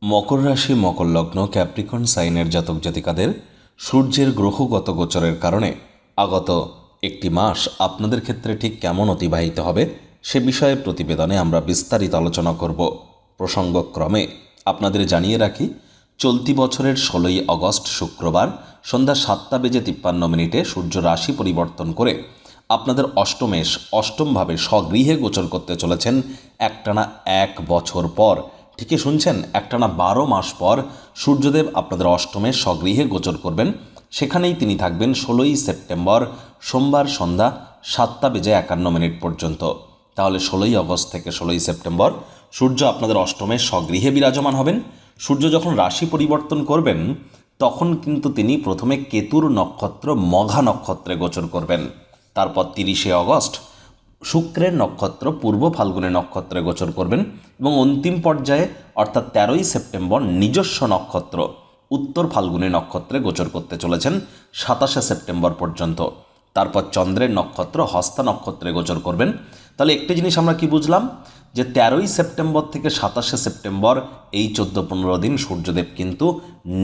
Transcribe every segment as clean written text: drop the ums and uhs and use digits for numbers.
মকর রাশি, মকর লগ্ন, ক্যাপ্রিকন সাইনের জাতক জাতিকাদের সূর্যের গ্রহগত গোচরের কারণে আগত একটি মাস আপনাদের ক্ষেত্রে ঠিক কেমন অতিবাহিত হবে সে বিষয়ে প্রতিবেদনে আমরা বিস্তারিত আলোচনা করব। প্রসঙ্গক্রমে আপনাদের জানিয়ে রাখি, চলতি বছরের 16ই আগস্ট শুক্রবার সন্ধ্যা 7:53 সূর্য রাশি পরিবর্তন করে আপনাদের অষ্টমভাবে স্বগৃহে গোচর করতে চলেছেন একটানা 1 বছর পর। ঠিকই শুনছেন, একটানা 12 মাস পর সূর্যদেব আপনাদের অষ্টমে স্বগৃহে গোচর করবেন। সেখানেই তিনি থাকবেন 16ই সেপ্টেম্বর সোমবার সন্ধ্যা 7:51 পর্যন্ত। তাহলে 16ই আগস্ট থেকে 16ই সেপ্টেম্বর সূর্য আপনাদের অষ্টমে স্বগৃহে বিরাজমান হবেন। সূর্য যখন রাশি পরিবর্তন করবেন তখন কিন্তু তিনি প্রথমে কেতুর নক্ষত্র মঘা নক্ষত্রে গোচর করবেন। তারপর 30শে আগস্ট শুক্রের নক্ষত্র পূর্ব ফাল্গুনী নক্ষত্রে গোচর করবেন এবং অন্তিম পর্যায়ে অর্থাৎ 13ই সেপ্টেম্বর নিজস্ব নক্ষত্র উত্তর ফাল্গুনী নক্ষত্রে গোচর করতে চলেছেন 27শে সেপ্টেম্বর পর্যন্ত। তারপর চন্দ্রের নক্ষত্র হস্তা নক্ষত্রে গোচর করবেন। তাহলে একটি জিনিস আমরা কি বুঝলাম, যে 13ই সেপ্টেম্বর থেকে 27শে সেপ্টেম্বর এই 14-15 দিন সূর্যদেব কিন্তু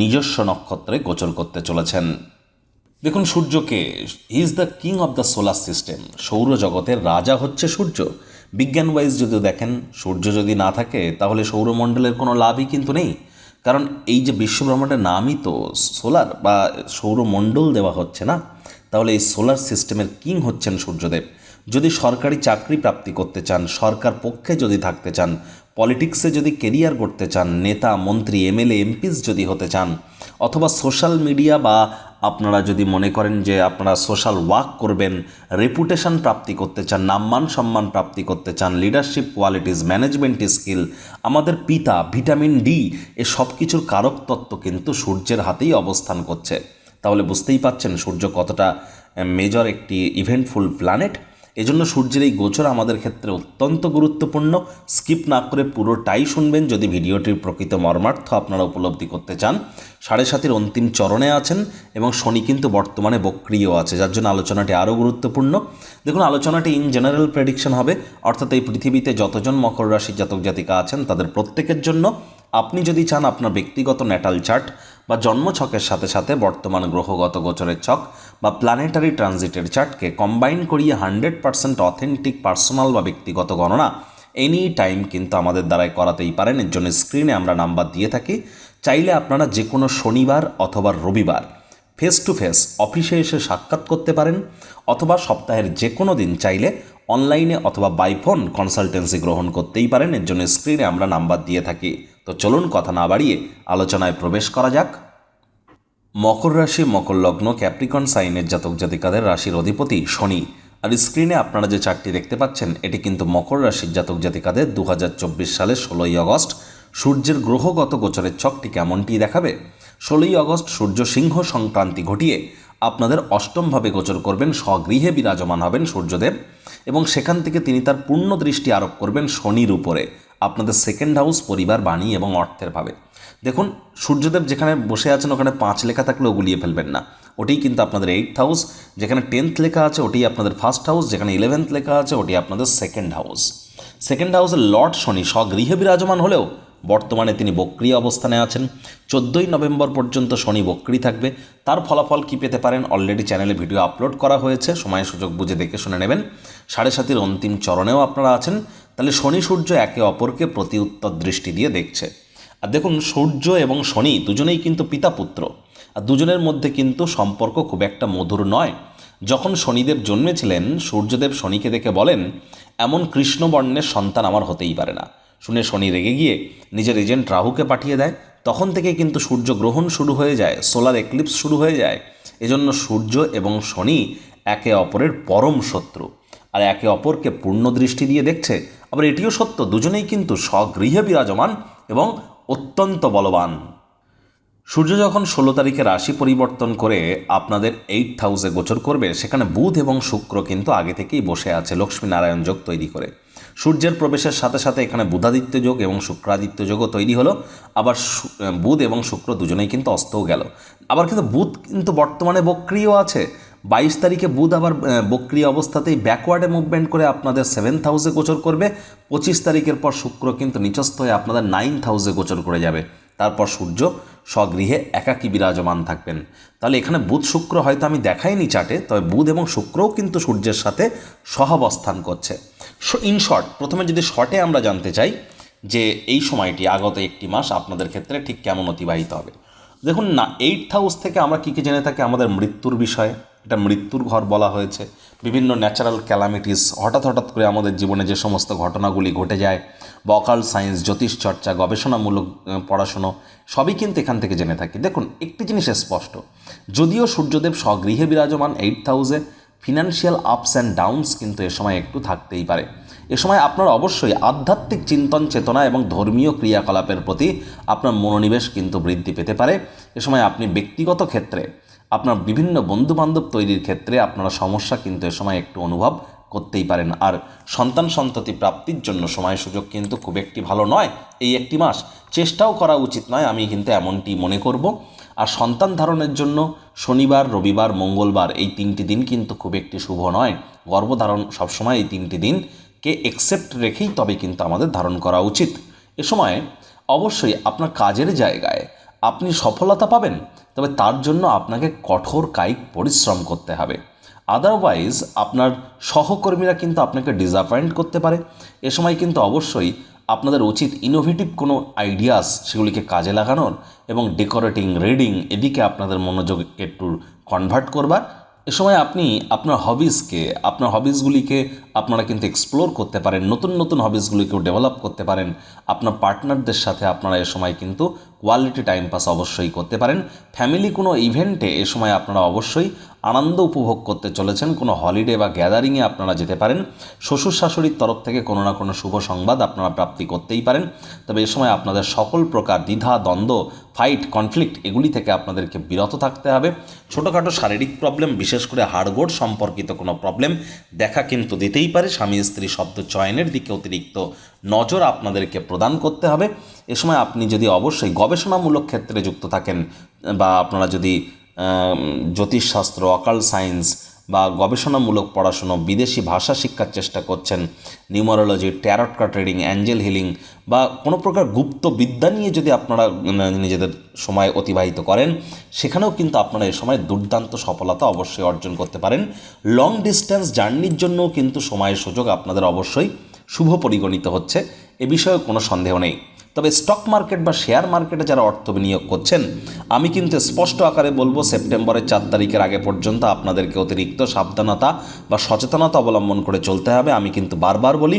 নিজস্ব নক্ষত্রে গোচর করতে চলেছেন। দেখুন, সূর্যকে he is the king of the solar system. সৌরজগতের রাজা হচ্ছে সূর্য। বিজ্ঞান ওয়াইজ যদি দেখেন, সূর্য যদি না থাকে তাহলে সৌরমণ্ডলের কোনো লাভই কিন্তু নেই। কারণ এই যে বিশ্বব্রহ্মাণ্ডের নামই তো সোলার বা সৌরমণ্ডল দেওয়া হচ্ছে না, তাহলে এই সোলার সিস্টেমের কিং হচ্ছেন সূর্যদেব। যদি সরকারি চাকরি প্রাপ্তি করতে চান, সরকার পক্ষে যদি থাকতে চান, পলিটিক্সে যদি কেরিয়ার করতে চান, নেতা মন্ত্রী এমএলএ এমপিস যদি হতে চান, অথবা সোশ্যাল মিডিয়া বা আপনারা যদি মনে করেন যে আপনারা সোশ্যাল ওয়ার্ক করবেন, রেপুটেশন প্রাপ্তি করতে চান, নাম্মান সম্মান প্রাপ্তি করতে চান, লিডারশিপ কোয়ালিটিস, ম্যানেজমেন্ট স্কিল, আমাদের পিতা ভিটামিন ডি, এ সব কিছুর কারক তত্ত্ব কিন্তু সূর্যের হাতেই অবস্থান করছে। তাহলে বুঝতেই পাচ্ছেন সূর্য কতটা মেজর একটি ইভেন্টফুল প্ল্যানেট। এজন্য সূর্যের এই গোচর আমাদের ক্ষেত্রে অত্যন্ত গুরুত্বপূর্ণ। স্কিপ না করে পুরোটাই শুনবেন যদি ভিডিওটির প্রকৃত মর্মার্থ আপনারা উপলব্ধি করতে চান। 7.5 অন্তিম চরণে আছেন এবং শনি কিন্তু বর্তমানে বক্রিয় আছে, যার জন্য আলোচনাটি আরও গুরুত্বপূর্ণ। দেখুন, আলোচনাটি ইন জেনারেল প্রেডিকশন হবে, অর্থাৎ এই পৃথিবীতে যতজন মকর রাশির জাতক জাতিকা আছেন তাদের প্রত্যেকের জন্য। আপনি যদি চান আপনার ব্যক্তিগত ন্যাটাল চার্ট বা জন্মছকের সাথে সাথে বর্তমান গ্রহগত গোচরের ছক বা প্ল্যানেটারি ট্রানজিটের চার্টকে কম্বাইন করিয়ে 100% অথেন্টিক পার্সোনাল বা ব্যক্তিগত গণনা এনি টাইম কিন্তু আমাদের দ্বারাই করাতেই পারেন। এর জন্য স্ক্রিনে আমরা নাম্বার দিয়ে থাকি। চাইলে আপনারা যে কোনো শনিবার অথবা রবিবার ফেস টু ফেস অফিসে এসে সাক্ষাৎ করতে পারেন, অথবা সপ্তাহের যে কোনো দিন চাইলে অনলাইনে অথবা বাই ফোন কনসালটেন্সি গ্রহণ করতেই পারেন। এর জন্য স্ক্রিনে আমরা নাম্বার দিয়ে থাকি। তো চলুন কথা না বাড়িয়ে আলোচনায় প্রবেশ করা যাক। মকর রাশি, মকর লগ্ন, ক্যাপ্রিকন সাইনের জাতক জাতিকাদের রাশির অধিপতি শনি। আর স্ক্রিনে আপনারা যে চার্টটি দেখতে পাচ্ছেন এটি কিন্তু মকর রাশির জাতক জাতিকাদের 2024 সালের 16ই আগস্ট সূর্যের গ্রহগত গোচরের ছকটি কেমনটি দেখাবে। 16ই আগস্ট সূর্য সিংহ সংক্রান্তি ঘটিয়ে আপনাদের অষ্টমভাবে গোচর করবেন, স্বগৃহে বিরাজমান হবেন সূর্যদেব, এবং সেখান থেকে তিনি তার পূর্ণ দৃষ্টি আরোপ করবেন শনির উপরে, আপনাদের সেকেন্ড হাউস, পরিবার, বাণী এবং অর্থের ভাবে। দেখুন, সূর্যদেব যেখানে বসে আছেন ওখানে 5 লেখা থাকলেও গুলিয়ে ফেলবেন না, ওটি কিন্তু আপনাদের 8th হাউস। যেখানে 10th লেখা আছে ওটি আপনাদের ফার্স্ট হাউস, যেখানে 11th লেখা আছে ওটি আপনাদের সেকেন্ড হাউস। সেকেন্ড হাউসের লর্ড শনি স্বগৃহে বিরাজমান হলেও বর্তমানে তিনি বক্রী অবস্থানে আছেন। 14ই নভেম্বর পর্যন্ত শনি বক্রী থাকবে। তার ফলাফল কী পেতে পারেন অলরেডি চ্যানেলে ভিডিও আপলোড করা হয়েছে, সময় সুযোগ বুঝে দেখে শুনে নেবেন। 7.5 অন্তিম চরণেও আপনারা আছেন। তাহলে শনি সূর্য একে অপরকে প্রতি উত্তর দৃষ্টি দিয়ে দেখছে। আর দেখুন, সূর্য এবং শনি দুজনেই কিন্তু পিতা পুত্র, আর দুজনের মধ্যে কিন্তু সম্পর্ক খুব একটা মধুর নয়। যখন শনিদেব জন্মেছিলেন সূর্যদেব শনিকে দেখে বলেন, এমন কৃষ্ণবর্ণের সন্তান আমার হতেই পারে না। শুনে শনি রেগে গিয়ে নিজের এজেন্ট রাহুকে পাঠিয়ে দেয়। তখন থেকে কিন্তু সূর্যগ্রহণ শুরু হয়ে যায়, সোলার এক্লিপস শুরু হয়ে যায়। এজন্য সূর্য এবং শনি একে অপরের পরম শত্রু, আর একে অপরকে পূর্ণ দৃষ্টি দিয়ে দেখছে। আবার এটিও সত্য, দুজনেই কিন্তু স্বগৃহে বিরাজমান এবং অত্যন্ত বলবান। সূর্য যখন 16 তারিখে রাশি পরিবর্তন করে আপনাদের 8th হাউসে গোচর করবে, সেখানে বুধ এবং শুক্র কিন্তু আগে থেকেই বসে আছে লক্ষ্মীনারায়ণ যোগ তৈরি করে। সূর্যের প্রবেশের সাথে সাথে এখানে বুধাদিত্য যোগ এবং শুক্রাদিত্য যোগও তৈরি হলো। আবার বুধ এবং শুক্র দুজনেই কিন্তু অস্তও গেল। আবার কিন্তু বুধ কিন্তু বর্তমানে বক্রিয় আছে, 22 তারিখে বুধ আবার বক্রি অবস্থাতেই ব্যাকওয়ার্ডে মুভমেন্ট করে আপনাদের 7th হাউসে গোচর করবে। 25 তারিখের পর শুক্র কিন্তু নিচস্থ হয়ে আপনাদের 9th হাউসে গোচর করে যাবে। তারপর সূর্য স্বগৃহে একাকী বিরাজমান থাকবেন। তাহলে এখানে বুধ শুক্র হয়তো আমি দেখাইনি চার্টে, তবে বুধ এবং শুক্রও কিন্তু সূর্যের সাথে সহাবস্থান করছে। ইন শর্ট, প্রথমে যদি শর্টে আমরা জানতে চাই যে এই সময়টি আগত একটি মাস আপনাদের ক্ষেত্রে ঠিক কেমন অতিবাহিত হবে। দেখুন না, 8th হাউস থেকে আমরা কী কী জেনে থাকি আমাদের মৃত্যুর বিষয়ে, এটা মৃত্যুর ঘর বলা হয়েছে। বিভিন্ন ন্যাচারাল ক্যালামিটিস, হঠাৎ হঠাৎ করে আমাদের জীবনে যে সমস্ত ঘটনাগুলি ঘটে যায়, বা অকাল্ট সায়েন্স, জ্যোতিষচর্চা, গবেষণামূলক পড়াশুনো, সবই কিন্তু এখান থেকে জেনে থাকি। দেখুন, একটি জিনিস স্পষ্ট, যদিও সূর্যদেব স্বগৃহে বিরাজমান 8th হাউসে, ফিনান্সিয়াল আপস অ্যান্ড ডাউনস কিন্তু এ সময় একটু থাকতেই পারে। এ সময় আপনার অবশ্যই আধ্যাত্মিক চিন্তন চেতনা এবং ধর্মীয় ক্রিয়াকলাপের প্রতি আপনার মনোনিবেশ কিন্তু বৃদ্ধি পেতে পারে। এ সময় আপনি ব্যক্তিগত ক্ষেত্রে আপনার বিভিন্ন বন্ধুবান্ধব তৈরির ক্ষেত্রে আপনারা সমস্যা কিন্তু এ সময় একটু অনুভব করতেই পারেন। আর সন্তান সন্ততি প্রাপ্তির জন্য সময় সুযোগ কিন্তু খুব একটি ভালো নয় এই একটি মাস, চেষ্টাও করা উচিত নয়, আমি কিন্তু এমনটি মনে করব। আর সন্তান ধারণের জন্য শনিবার, রবিবার, মঙ্গলবার এই 3টি দিন কিন্তু খুব একটি শুভ নয়। গর্ভধারণ সবসময় এই 3টি দিনকে একসেপ্ট রেখেই তবে কিন্তু আমাদের ধারণ করা উচিত। এ সময় অবশ্যই আপনার কাজের জায়গায় আপনি সফলতা পাবেন, তবে তার জন্য আপনাকে কঠোর কায়িক পরিশ্রম করতে হবে। আদারওয়াইজ আপনার সহকর্মীরা কিন্তু আপনাকে ডিসঅ্যাপয়েন্ট করতে পারে। এ সময় কিন্তু অবশ্যই আপনাদের উচিত ইনোভেটিভ কোনো আইডিয়াস সেগুলিকে কাজে লাগানোর এবং ডেকোরেটিং, রিডিং এদিকে আপনাদের মনোযোগকে একটু কনভার্ট করবার। এ সময় আপনি আপনার হবিসগুলিকে আপনারা কিন্তু এক্সপ্লোর করতে পারেন, নতুন নতুন হবিসগুলিকেও ডেভেলপ করতে পারেন। আপনার পার্টনারদের সাথে আপনারা এ সময় কিন্তু কোয়ালিটি টাইম পাস অবশ্যই করতে পারেন। ফ্যামিলি কোনো ইভেন্টে এ সময় আপনারা অবশ্যই আনন্দ উপভোগ করতে চলেছেন। কোনো হলিডে বা গ্যাদারিংয়ে আপনারা যেতে পারেন। শ্বশুর শাশুড়ির তরফ থেকে কোনো না কোনো শুভ সংবাদ আপনারা প্রাপ্তি করতেই পারেন। তবে এ সময় আপনাদের সকল প্রকার দ্বিধা, দ্বন্দ্ব, ফাইট, কনফ্লিক্ট এগুলি থেকে আপনাদেরকে বিরত থাকতে হবে। ছোটোখাটো শারীরিক প্রবলেম, বিশেষ করে হাড়গোড় সম্পর্কিত কোনো প্রবলেম দেখা কিন্তু দিতেই পারে। স্বামী স্ত্রী শব্দ চয়নের দিকে অতিরিক্ত নজর আপনাদেরকে প্রদান করতে হবে। এ সময় আপনি যদি অবশ্যই গবেষণামূলক ক্ষেত্রে যুক্ত থাকেন, বা আপনারা যদি জ্যোতিষশাস্ত্র, অকাল্ট সায়েন্স বা গবেষণামূলক পড়াশুনো, বিদেশি ভাষা শিক্ষার চেষ্টা করছেন, numerology, tarot card reading, Angel healing বা কোনো প্রকার গুপ্ত বিদ্যা নিয়ে যদি আপনারা নিজেদের সময় অতিবাহিত করেন, সেখানেও কিন্তু আপনারা এ সময় দুর্দান্ত সফলতা অবশ্যই অর্জন করতে পারেন। লং ডিস্টেন্স জার্নির জন্যও কিন্তু সময়ের সুযোগ আপনাদের অবশ্যই শুভ পরিগণিত হচ্ছে, এ বিষয়ে কোনো সন্দেহ নেই। তবে স্টক মার্কেট বা শেয়ার মার্কেটে যারা অর্থ বিনিয়োগ করছেন, আমি কিন্তু স্পষ্ট আকারে বলবো সেপ্টেম্বরের 4 তারিখের আগে পর্যন্ত আপনাদেরকে অতিরিক্ত সাবধানতা বা সচেতনতা অবলম্বন করে চলতে হবে। আমি কিন্তু বারবার বলি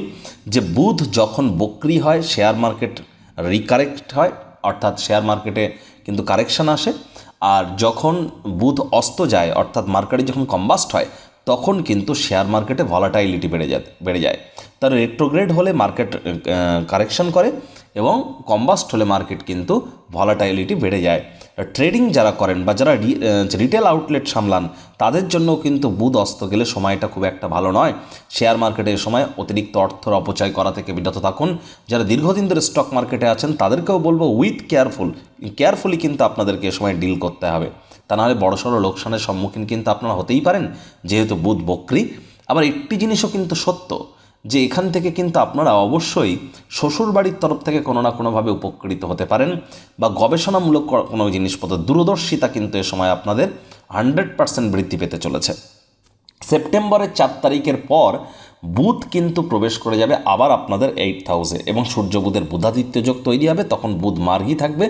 যে বুধ যখন বক্রি হয় শেয়ার মার্কেট রিকারেক্ট হয়, অর্থাৎ শেয়ার মার্কেটে কিন্তু কারেকশান আসে। আর যখন বুধ অস্ত যায়, অর্থাৎ মার্কেটে যখন কম্বাস্ট হয়, তখন কিন্তু শেয়ার মার্কেটে ভলাটাইলিটি বেড়ে যায়। তার রেট্রোগ্রেড হলে মার্কেট কারেকশন করে এবং কম্বাস্ট হলে মার্কেট কিন্তু ভলাটাইলিটি বেড়ে যায়। ট্রেডিং যারা করেন বা যারা রিটেল আউটলেট সামলান, তাদের জন্যও কিন্তু বুধ অস্ত গেলে সময়টা খুব একটা ভালো নয়। শেয়ার মার্কেটের সময় অতিরিক্ত অর্থর অপচয় করা থেকে বিরত থাকুন। যারা দীর্ঘদিন ধরে স্টক মার্কেটে আছেন তাদেরকেও বলবো উইথ কেয়ারফুলি কিন্তু আপনাদেরকে এ সময় ডিল করতে হবে, তা নাহলে বড়সড় লোকসানের সম্মুখীন কিন্তু আপনারা হতেই পারেন, যেহেতু বুধ বক্রি। আবার একটি জিনিসও কিন্তু সত্য যে এখান থেকে কিন্তু আপনারা অবশ্যই শ্বশুরবাড়ির তরফ থেকে কোনো না কোনোভাবে উপকৃত হতে পারেন, বা গবেষণামূলক কোনো জিনিসপত্র দূরদর্শিতা কিন্তু এ সময় আপনাদের 100% বৃদ্ধি পেতে চলেছে। সেপ্টেম্বরের 4 তারিখের পর বুধ কিন্তু প্রবেশ করে যাবে আবার আপনাদের 8th হাউসে, এবং সূর্য বুধের বুধাদিত্য যোগ তৈরি হবে। তখন বুধ মার্গী থাকবে।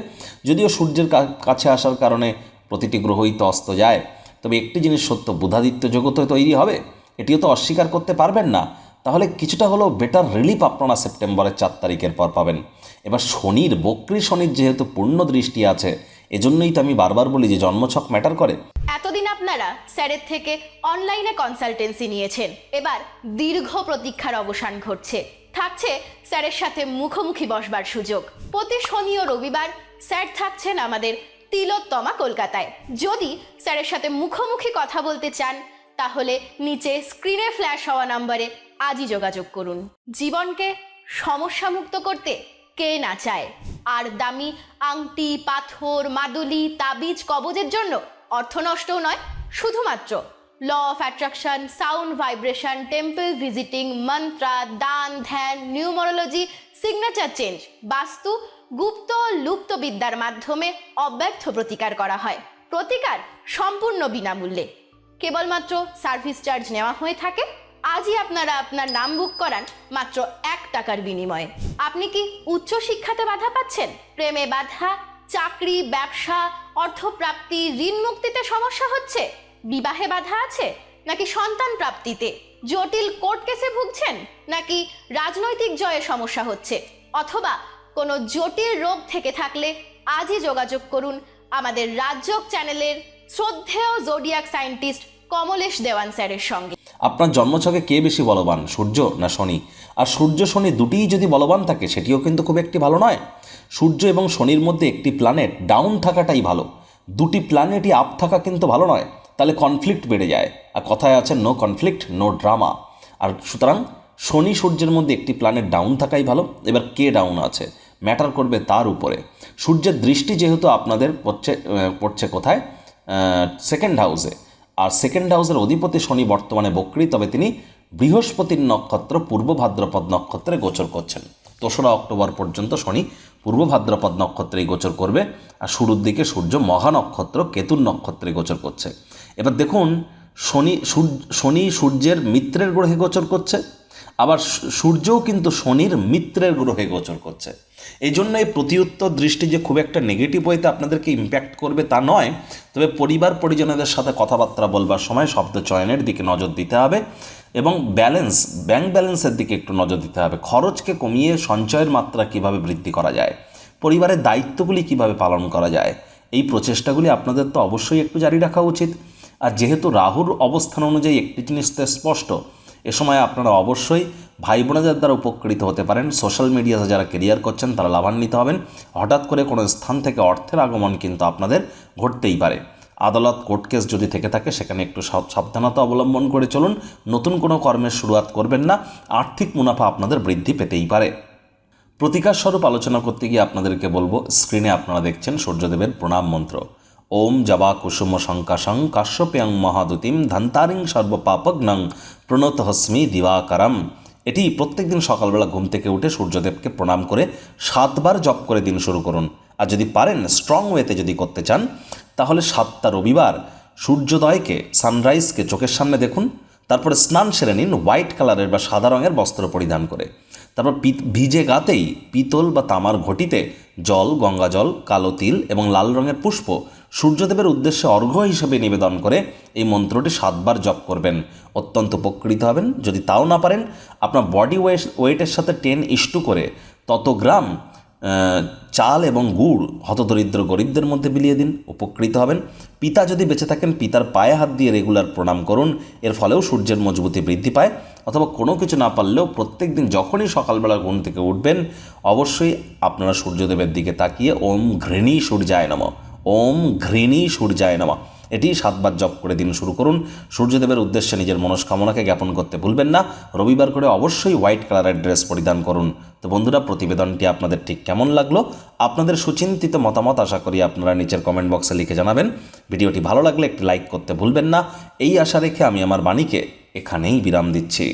যদিও সূর্যের কাছে আসার কারণে প্রতিটি গ্রহই তো অস্ত যায়, তবে একটি জিনিস সত্য, বুধাদিত্য যোগও তো তৈরি হবে, এটিও তো অস্বীকার করতে পারবেন না। তাহলে কিছুটা হলেও বেটার রিলিফ আপনারা সেপ্টেম্বরের 4 তারিখের পর পাবেন। এবার শনির, বক্রী শনির যেহেতু পূর্ণ দৃষ্টি আছে, এজন্যই তো আমি বারবার বলি যে জন্মছক ম্যাটার করে। এতদিন আপনারা স্যারের থেকে অনলাইনে কনসালটেন্সি নিয়েছেন, এবার দীর্ঘ প্রতীক্ষার অবসান ঘটছে। থাকছে স্যারের সাথে মুখোমুখি বসবার সুযোগ। প্রতি শনি ও রবিবার স্যার থাকছেন আমাদের তিলোত্তমা কলকাতায়। যদি স্যারের সাথে মুখোমুখি কথা বলতে চান, তাহলে নিচে স্ক্রিনে ফ্ল্যাশ হওয়া নম্বরে আজই যোগাযোগ করুন। জীবনকে সমস্যামুক্ত করতে কে না চায়? আর দামি আংটি, পাথর, মাদুলি, তাবিজ, কবজের জন্য অর্থ নষ্টও নয়, শুধুমাত্র law of attraction, sound vibration, temple visiting, মন্ত্রা, দান, ধ্যান, নিউমারোলজি, সিগনেচার চেঞ্জ, বাস্তু, গুপ্ত লুপ্ত বিদ্যার মাধ্যমে অব্যর্থ প্রতিকার করা হয়। প্রতিকার সম্পূর্ণ বিনামূল্যে, কেবলমাত্র সার্ভিস চার্জ নেওয়া হয়ে থাকে। আজই আপনারা আপনার নাম বুক করান মাত্র 1 টাকার বিনিময়ে। আপনি কি উচ্চশিক্ষাতে বাধা পাচ্ছেন, প্রেমে বাধা, চাকরি, ব্যবসা, অর্থপ্রাপ্তি, ঋণ মুক্তিতে সমস্যা হচ্ছে, বিবাহে বাধা আছে, নাকি সন্তান প্রাপ্তিতে, জটিল কোর্ট কেসে ভুগছেন, নাকি রাজনৈতিক জয়ে সমস্যা হচ্ছে, অথবা কোনো জটিল রোগ থেকে থাকলে আজই যোগাযোগ করুন আমাদের রাজযোগ চ্যানেলের শ্রদ্ধেয় জোডিয়াক সায়েন্টিস্ট কমলেশ দেওয়ান স্যারের সঙ্গে। আপনার জন্মছকে কে বেশি বলবান, সূর্য না শনি? আর সূর্য শনি দুটিই যদি বলবান থাকে সেটিও কিন্তু খুব একটি ভালো নয়। সূর্য এবং শনির মধ্যে একটি প্ল্যানেট ডাউন থাকাটাই ভালো, দুটি প্ল্যানেটই আপ থাকা কিন্তু ভালো নয়, তাহলে কনফ্লিক্ট বেড়ে যায়। আর কথায় আছে নো কনফ্লিক্ট নো ড্রামা। আর সুতরাং শনি সূর্যের মধ্যে একটি প্ল্যানেট ডাউন থাকাই ভালো। এবার কে ডাউন আছে ম্যাটার করবে তার উপরে। সূর্যের দৃষ্টি যেহেতু আপনাদের পড়ছে কোথায়, সেকেন্ড হাউসে, আর সেকেন্ড হাউসের অধিপতি শনি বর্তমানে বক্রী, তবে তিনি বৃহস্পতির নক্ষত্র পূর্ব ভাদ্রপদ নক্ষত্রে গোচর করছেন। 2রা অক্টোবর পর্যন্ত শনি পূর্ব ভাদ্রপদ নক্ষত্রেই গোচর করবে, আর শুরুর দিকে সূর্য মহা নক্ষত্র কেতুর নক্ষত্রে গোচর করছে। এবার দেখুন শনি সূর্যের মিত্রের গ্রহে গোচর করছে, আবার সূর্যও কিন্তু শনির মিত্রের গ্রহে গোচর করছে। এই জন্য এই প্রতিউত্তর দৃষ্টি যে খুব একটা নেগেটিভ ওয়েতে আপনাদেরকে ইম্প্যাক্ট করবে তা নয়, তবে পরিবার পরিজনদের সাথে কথাবার্তা বলবার সময় শব্দ চয়নের দিকে নজর দিতে হবে এবং ব্যাংক ব্যালেন্সের দিকে একটু নজর দিতে হবে। খরচকে কমিয়ে সঞ্চয়ের মাত্রা কিভাবে বৃদ্ধি করা যায়, পরিবারের দায়িত্বগুলি কিভাবে পালন করা যায়, এই প্রচেষ্টাগুলি আপনাদের তো অবশ্যই একটু জারি রাখা উচিত। আর যেহেতু রাহুর অবস্থান অনুযায়ী একটি জিনিস তো স্পষ্ট, এ সময় আপনারা অবশ্যই ভাই বোনেদের দ্বারা উপকৃত হতে পারেন। সোশ্যাল মিডিয়াতে যারা কেরিয়ার করছেন তারা লাভান্বিত হবেন। হঠাৎ করে কোনো স্থান থেকে অর্থের আগমন কিন্তু আপনাদের ঘটতেই পারে। আদালত কোর্ট কেস যদি থেকে থাকে সেখানে একটু সাবধানতা অবলম্বন করে চলুন। নতুন কোনো কর্মের শুরুয়াত করবেন না, আর্থিক মুনাফা আপনাদের বৃদ্ধি পেতেই পারে। প্রতিকার স্বরূপ আলোচনা করতে গিয়ে আপনাদেরকে বলবো, স্ক্রিনে আপনারা দেখছেন সূর্যদেবের প্রণাম মন্ত্র। ওম জবা কুসুম শঙ্কাশং কাশ্যপ্যাং মহাদুতিম ধন্তারিং সর্বপাপগ্নং প্রণতহস্মি দিবাকরম। এটি প্রত্যেকদিন সকালবেলা ঘুম থেকে উঠে সূর্যদেবকে প্রণাম করে 7 বার জপ করে দিন শুরু করুন। আর যদি পারেন স্ট্রং ওয়েতে যদি করতে চান তাহলে 7টা রবিবার সূর্যোদয়কে, সানরাইজকে চোখের সামনে দেখুন, তারপরে স্নান সেরে নিন হোয়াইট কালারের বা সাদা রঙের বস্ত্র পরিধান করে। তারপর ভিজে গাতেই পিতল বা তামার ঘটিতে জল, গঙ্গা জল, কালো তিল এবং লাল রঙের পুষ্প সূর্যদেবের উদ্দেশ্যে অর্ঘ্য হিসেবে নিবেদন করে এই মন্ত্রটি 7 বার জপ করবেন। অত্যন্ত উপকৃত হবেন। যদি তাও না পারেন আপনার বডি ওয়েটের সাথে 10:2 করে তত গ্রাম চাল এবং গুড় হতদরিদ্র গরিবদের মধ্যে বিলিয়ে দিন, উপকৃত হবেন। পিতা যদি বেঁচে থাকেন পিতার পায়ে হাত দিয়ে রেগুলার প্রণাম করুন, এর ফলেও সূর্যের মজবুতি বৃদ্ধি পায়। অথবা কোনো কিছু না পারলেও প্রত্যেক দিন যখনই সকালবেলা ঘুম থেকে উঠবেন অবশ্যই আপনারা সূর্যদেবের দিকে তাকিয়ে ওম ঘৃণী সূর্যায় নমঃ, ওম ঘৃণী সূর্যায় নমঃ এটি 7 বার জপ করে দিন শুরু করুন। সূর্যদেবের উদ্দেশ্যে নিজের মনস্কামনাকে জ্ঞাপন করতে ভুলবেন না। রবিবার করে অবশ্যই হোয়াইট কালারের ড্রেস পরিধান করুন। তো বন্ধুরা, প্রতিবেদনটি আপনাদের ঠিক কেমন লাগলো, আপনাদের সুচিন্তিত মতামত আশা করি আপনারা নিচের কমেন্ট বক্সে লিখে জানাবেন। ভিডিওটি ভালো লাগলে একটি লাইক করতে ভুলবেন না। এই আশা রেখে আমি আমার বাণীকে এখানেই বিরাম দিচ্ছি।